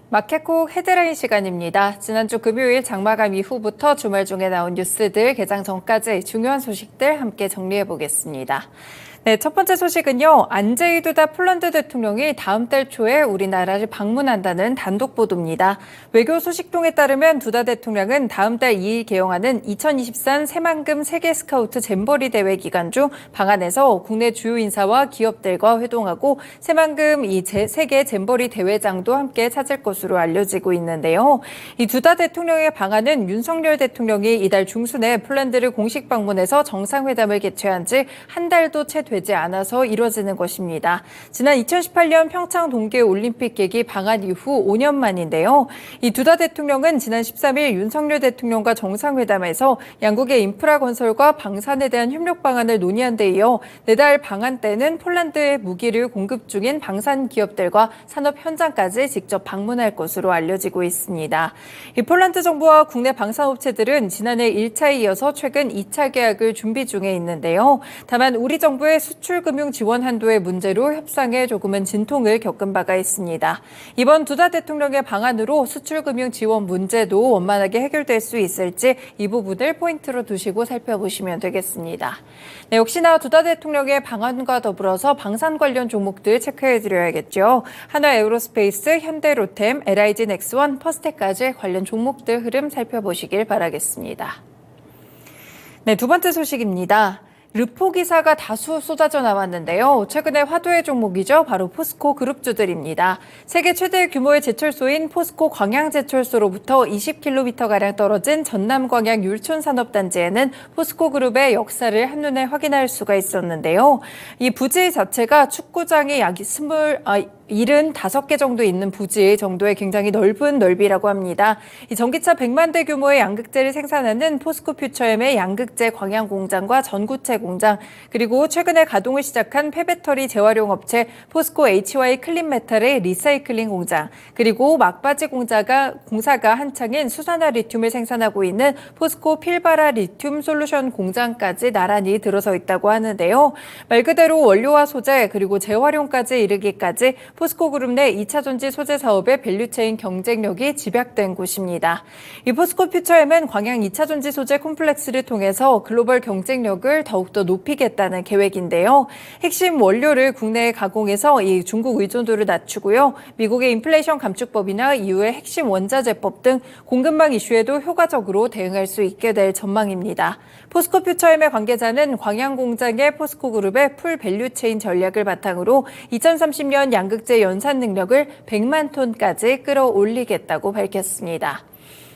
마켓콕 헤드라인 시간입니다. 지난주 금요일 장마감 이후부터 주말 중에 나온 뉴스들 개장 전까지 중요한 소식들 함께 정리해 보겠습니다. 네, 첫 번째 소식은요. 안제이 두다 폴란드 대통령이 다음 달 초에 우리나라를 방문한다는 단독 보도입니다. 외교 소식통에 따르면 두다 대통령은 다음 달 2일 개영하는 2023 새만금 세계 스카우트 잼버리 대회 기간 중 방한에서 국내 주요 인사와 기업들과 회동하고 새만금 세계 잼버리 대회장도 함께 찾을 것으로 알려지고 있는데요. 이 두다 대통령의 방한은 윤석열 대통령이 이달 중순에 폴란드를 공식 방문해서 정상회담을 개최한 지 한 달도 채 되지 않아서 이뤄지는 것입니다. 지난 2018년 평창 동계올림픽 계기 방한 이후 5년 만인데요. 이 두다 대통령은 지난 13일 윤석열 대통령과 정상회담에서 양국의 인프라 건설과 방산에 대한 협력 방안을 논의한 데 이어 내달 방한 때는 폴란드에 무기를 공급 중인 방산 기업들과 산업 현장까지 직접 방문할 것으로 알려지고 있습니다. 이 폴란드 정부와 국내 방산업체들은 지난해 1차에 이어서 최근 2차 계약을 준비 중에 있는데요. 다만 우리 정부의 수출금융 지원 한도의 문제로 협상에 조금은 진통을 겪은 바가 있습니다. 이번 두다 대통령의 방안으로 수출금융 지원 문제도 원만하게 해결될 수 있을지 이 부분을 포인트로 두시고 살펴보시면 되겠습니다. 네, 역시나 두다 대통령의 방안과 더불어서 방산 관련 종목들 체크해드려야겠죠. 한화에어로스페이스, 현대로템, LIG 넥스원, 퍼스텍까지 관련 종목들 흐름 살펴보시길 바라겠습니다. 네, 두 번째 소식입니다. 르포 기사가 다수 쏟아져 나왔는데요. 최근에 화두의 종목이죠. 바로 포스코 그룹주들입니다. 세계 최대 규모의 제철소인 포스코 광양제철소로부터 20km가량 떨어진 전남광양 율촌산업단지에는 포스코 그룹의 역사를 한눈에 확인할 수가 있었는데요. 이 부지 자체가 축구장이 약 75개 정도 있는 부지 정도의 굉장히 넓은 넓이라고 합니다. 이 전기차 100만 대 규모의 양극재를 생산하는 포스코 퓨처엠의 양극재 광양 공장과 전구체 공장, 그리고 최근에 가동을 시작한 폐배터리 재활용 업체 포스코 HY 클린메탈의 리사이클링 공장, 그리고 막바지 공사가 한창인 수산화 리튬을 생산하고 있는 포스코 필바라 리튬 솔루션 공장까지 나란히 들어서 있다고 하는데요. 말 그대로 원료와 소재 그리고 재활용까지 이르기까지 포스코 그룹 내 2차 전지 소재 사업의 밸류체인 경쟁력이 집약된 곳입니다. 이 포스코 퓨처엠은 광양 2차 전지 소재 콤플렉스를 통해서 글로벌 경쟁력을 더욱더 높이겠다는 계획인데요. 핵심 원료를 국내에 가공해서 이 중국 의존도를 낮추고요. 미국의 인플레이션 감축법이나 이후의 핵심 원자재법 등 공급망 이슈에도 효과적으로 대응할 수 있게 될 전망입니다. 포스코 퓨처엠의 관계자는 광양 공장의 포스코 그룹의 풀 밸류체인 전략을 바탕으로 2030년 양극재 연산 능력을 100만 톤까지 끌어올리겠다고 밝혔습니다.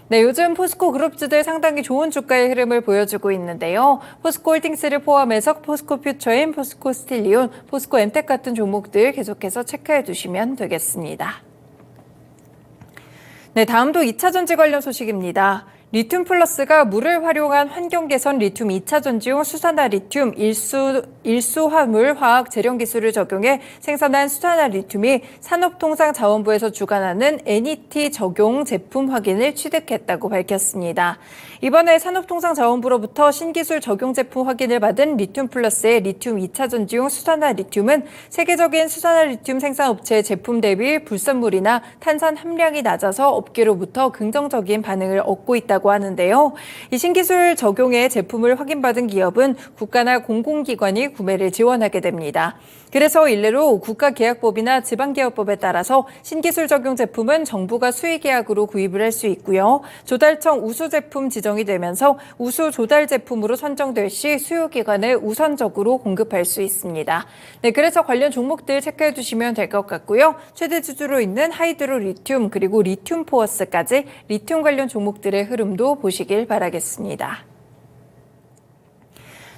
네, 요즘 포스코 그룹주들 상당히 좋은 주가의 흐름을 보여주고 있는데요. 포스코 홀딩스를 포함해서 포스코 퓨처엠, 포스코 스틸리온, 포스코 엠텍 같은 종목들 계속해서 체크해 두시면 되겠습니다. 네, 다음도 2차 전지 관련 소식입니다. 리튬 플러스가 물을 활용한 환경 개선 리튬 2차 전지용 수산화 리튬 일수화물 화학 재련 기술을 적용해 생산한 수산화 리튬이 산업통상자원부에서 주관하는 NET 적용 제품 확인을 취득했다고 밝혔습니다. 이번에 산업통상자원부로부터 신기술 적용 제품 확인을 받은 리튬 플러스의 리튬 2차 전지용 수산화 리튬은 세계적인 수산화 리튬 생산업체의 제품 대비 불순물이나 탄산 함량이 낮아서 업계로부터 긍정적인 반응을 얻고 있다고 하는데요. 이 신기술 적용의 제품을 확인받은 기업은 국가나 공공기관이 구매를 지원하게 됩니다. 그래서 일례로 국가계약법이나 지방계약법에 따라서 신기술 적용 제품은 정부가 수의계약으로 구입을 할 수 있고요. 조달청 우수 제품 지정이 되면서 우수 조달 제품으로 선정될 시 수요기관에 우선적으로 공급할 수 있습니다. 네, 그래서 관련 종목들 체크해 두시면 될 것 같고요. 최대 주주로 있는 하이드로 리튬 그리고 리튬 포어스까지 리튬 관련 종목들의 흐름도 보시길 바라겠습니다.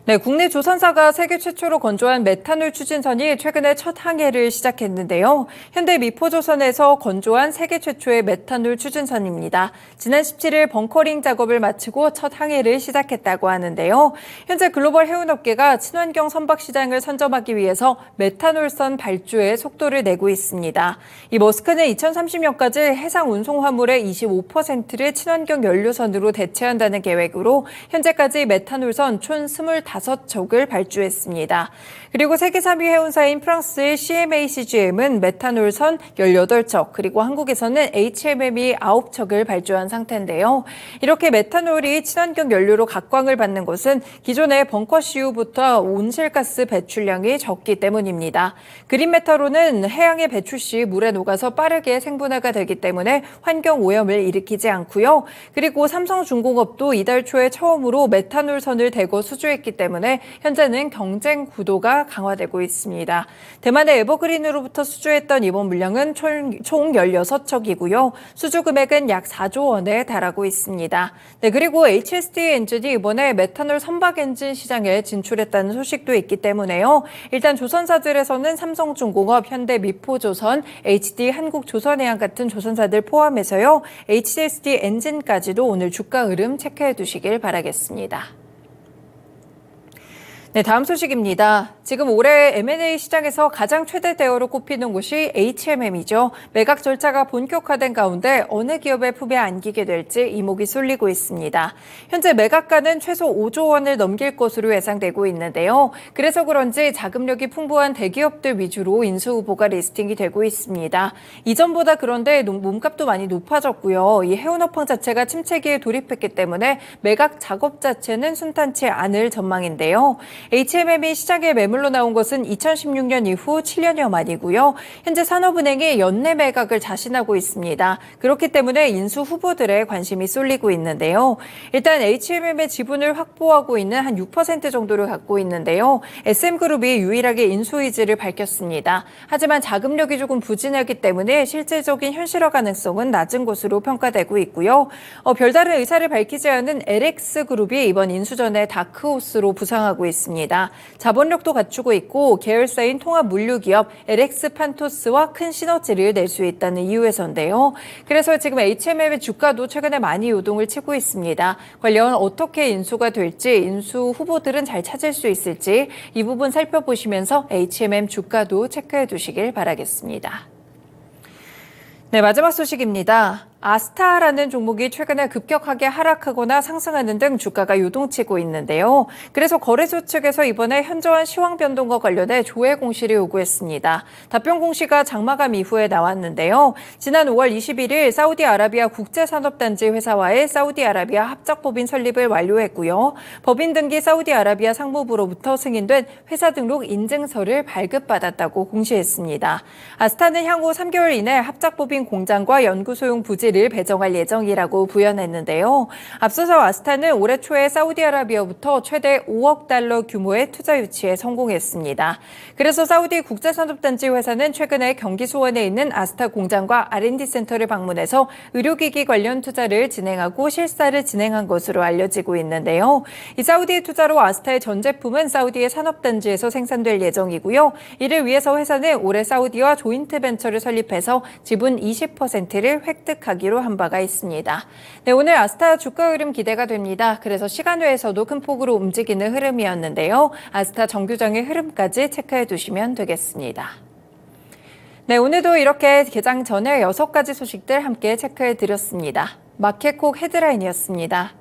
네, 국내 조선사가 세계 최초로 건조한 메탄올 추진선이 최근에 첫 항해를 시작했는데요. 현대 미포조선에서 건조한 세계 최초의 메탄올 추진선입니다. 지난 17일 벙커링 작업을 마치고 첫 항해를 시작했다고 하는데요. 현재 글로벌 해운업계가 친환경 선박 시장을 선점하기 위해서 메탄올선 발주에 속도를 내고 있습니다. 이 머스크는 2030년까지 해상 운송 화물의 25%를 친환경 연료선으로 대체한다는 계획으로 현재까지 메탄올선 총 25 15척을 발주했습니다. 그리고 세계 3위 해운사인 프랑스의 CMA-CGM은 메탄올선 18척, 그리고 한국에서는 HMM이 9척을 발주한 상태인데요. 이렇게 메탄올이 친환경 연료로 각광을 받는 것은 기존의 벙커CU부터 온실가스 배출량이 적기 때문입니다. 그린 메탄올은 해양에 배출 시 물에 녹아서 빠르게 생분해가 되기 때문에 환경 오염을 일으키지 않고요. 그리고 삼성중공업도 이달 초에 처음으로 메탄올선을 대거 수주했기 때문에 현재는 경쟁 구도가 강화되고 있습니다. 대만의 에버그린으로부터 수주했던 이번 물량은 총 16척이고요. 수주 금액은 약 4조 원에 달하고 있습니다. 네, 그리고 HSD 엔진이 이번에 메탄올 선박 엔진 시장에 진출했다는 소식도 있기 때문에요. 일단 조선사들에서는 삼성중공업, 현대미포조선, HD 한국조선해양 같은 조선사들 포함해서요. HSD 엔진까지도 오늘 주가 흐름 체크해 두시길 바라겠습니다. 네, 다음 소식입니다. 지금 올해 M&A 시장에서 가장 최대 대어로 꼽히는 곳이 HMM이죠. 매각 절차가 본격화된 가운데 어느 기업의 품에 안기게 될지 이목이 쏠리고 있습니다. 현재 매각가는 최소 5조 원을 넘길 것으로 예상되고 있는데요. 그래서 그런지 자금력이 풍부한 대기업들 위주로 인수 후보가 리스팅이 되고 있습니다. 이전보다 그런데 몸값도 많이 높아졌고요. 이 해운업황 자체가 침체기에 돌입했기 때문에 매각 작업 자체는 순탄치 않을 전망인데요. HMM이 시장에 매물로 나온 것은 2016년 이후 7년여 만이고요. 현재 산업은행이 연내 매각을 자신하고 있습니다. 그렇기 때문에 인수 후보들의 관심이 쏠리고 있는데요. 일단 HMM의 지분을 확보하고 있는 한 6% 정도를 갖고 있는데요. SM그룹이 유일하게 인수 의지를 밝혔습니다. 하지만 자금력이 조금 부진하기 때문에 실질적인 현실화 가능성은 낮은 것으로 평가되고 있고요. 별다른 의사를 밝히지 않은 LX그룹이 이번 인수 전에 다크호스로 부상하고 있습니다. 자본력도 갖추고 있고 계열사인 통합물류기업 LX판토스와 큰 시너지를 낼 수 있다는 이유에서인데요. 그래서 지금 HMM의 주가도 최근에 많이 요동을 치고 있습니다. 관련 어떻게 인수가 될지, 인수 후보들은 잘 찾을 수 있을지 이 부분 살펴보시면서 HMM 주가도 체크해 두시길 바라겠습니다. 네, 마지막 소식입니다. 아스타라는 종목이 최근에 급격하게 하락하거나 상승하는 등 주가가 요동치고 있는데요. 그래서 거래소 측에서 이번에 현저한 시황 변동과 관련해 조회 공시를 요구했습니다. 답변 공시가 장마감 이후에 나왔는데요. 지난 5월 21일 사우디아라비아 국제산업단지 회사와의 사우디아라비아 합작법인 설립을 완료했고요. 법인 등기 사우디아라비아 상무부로부터 승인된 회사 등록 인증서를 발급받았다고 공시했습니다. 아스타는 향후 3개월 이내 합작법인 공장과 연구소용 부지 를 배정할 예정이라고 부연했는데요. 앞서서 아스타는 올해 초에 사우디아라비아부터 최대 5억 달러 규모의 투자 유치에 성공했습니다. 그래서 사우디 국제산업단지 회사는 최근에 경기 수원에 있는 아스타 공장과 R&D 센터를 방문해서 의료기기 관련 투자를 진행하고 실사를 진행한 것으로 알려지고 있는데요. 이 사우디의 투자로 아스타의 전 제품은 사우디의 산업단지에서 생산될 예정이고요. 이를 위해서 회사는 올해 사우디와 조인트 벤처를 설립해서 지분 20%를 획득하기로 한 바가 있습니다. 네, 오늘 아스타 주가 흐름 기대가 됩니다. 그래서 시간외에서도 큰 폭으로 움직이는 흐름이었는데요. 아스타 정규장의 흐름까지 체크해 두시면 되겠습니다. 네, 오늘도 이렇게 개장 전에 6가지 소식들 함께 체크해 드렸습니다. 마켓콕 헤드라인이었습니다.